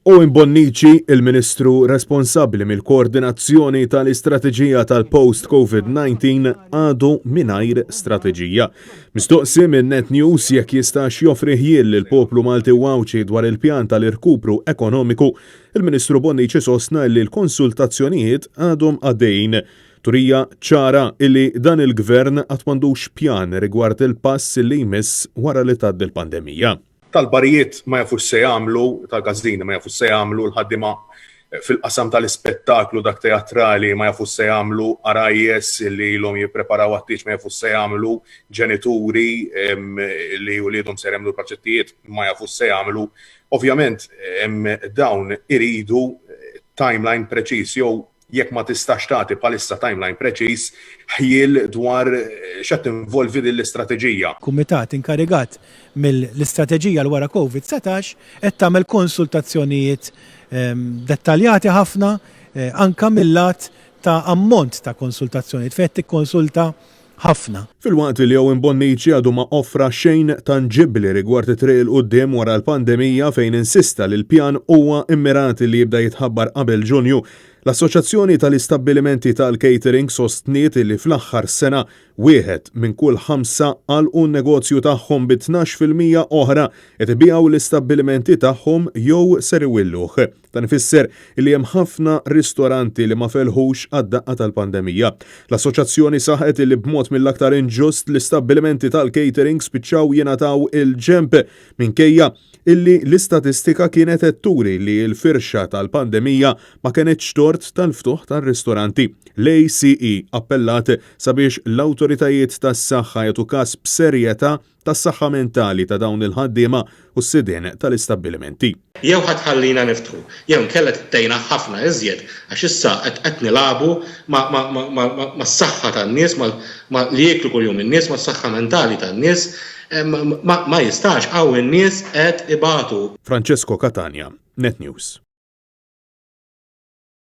Owen Bonnici, il-Ministru responsabbli mill-koordinazzjoni tal-istrateġija tal-post-COVID-19 għadu mingħajr strateġija. Mistoqsi minn Net News jekk jistax joffri ħiel lill-poplu Malti Wawċi dwar il-pjan tal-irkupru ekonomiku, il-Ministru Bonnici sostna li l-konsultazzjonijiet għadhom għaddejjin. Turija ċara illi dan il-gvern qatt m'għandux pjan rigward il-pass li jmiss wara li tgħaddi l-pandemija. Tal-barijiet ma jafux se jagħmlu, tal-gażdina ma jafux se jagħmlu l-ħaddiema fil-qasam tal-ispettaklu dak teatrali ma jafux se jagħmlu arajjes li ilhom jippreparaw għattiġ ma jafux se jagħmlu ġenituri li wliedhom se jagħmlu l-proġettijiet ma jafux se jagħmlu. Ovvjament dawn iridu timeline preċiż jew jekk ma tistax tagħti bħalissa timeline preċiż ħiel dwar x'qed tinvolvi din l-istrateġija. Kumitat inkarigat mill-istrateġija l wara COVID-19 qed tagħmel konsultazzjonijiet dettaljati ħafna anke mill-lat ta' ammont ta' konsultazzjonijiet fejn tikkonsulta ħafna. Fil-waqt li Owen Bonnici għadu ma offra xejn tangibbli rigward it-triq il-qudiem wara l-pandemija fejn insista li l-pjan huwa immirati li jibda jitħabbar qabel Ġunju. L-Assoċjazzjoni tal-Istabbilimenti tal-Catering sostniet li fl-aħħar sena wieħed minn kull 5 għalqu n-negozju tagħhom bi 12% oħra qed ibigħu l-istabbilimenti tagħhom jew ser iwilluh. Dan ifisser li hemm ħafna ristoranti li ma felħux għad-daqqa tal-pandemija. L-Assoċjazzjoni saħet li b'mod mill-aktar inġust l-istabbilimenti tal-catering spiċċaw jingħataw il-ġemp minkejja illi l-istatistika kienet qed turi li l-firxa tal-pandemija ma kienetx tort tal-ftuħ tar-ristoranti. L-ACE appellat sabiex l-awtoritajiet tas-saħħa jagħtu każ b'serjetà tas-saħħa mentali ta' dawn il-ħaddiema u s-sidien tal-istabbilimenti. Jew ħadħallina niftħu, jew nkella tittejna ħafna iżjed għax issa qed nilagħbu mas-saħħa tan-nies li jieklu kuljum in-nies mas-saħħa mentali tan-nies ma jistax hawn in-nies qed ibatu. Francesco Catania, Net News.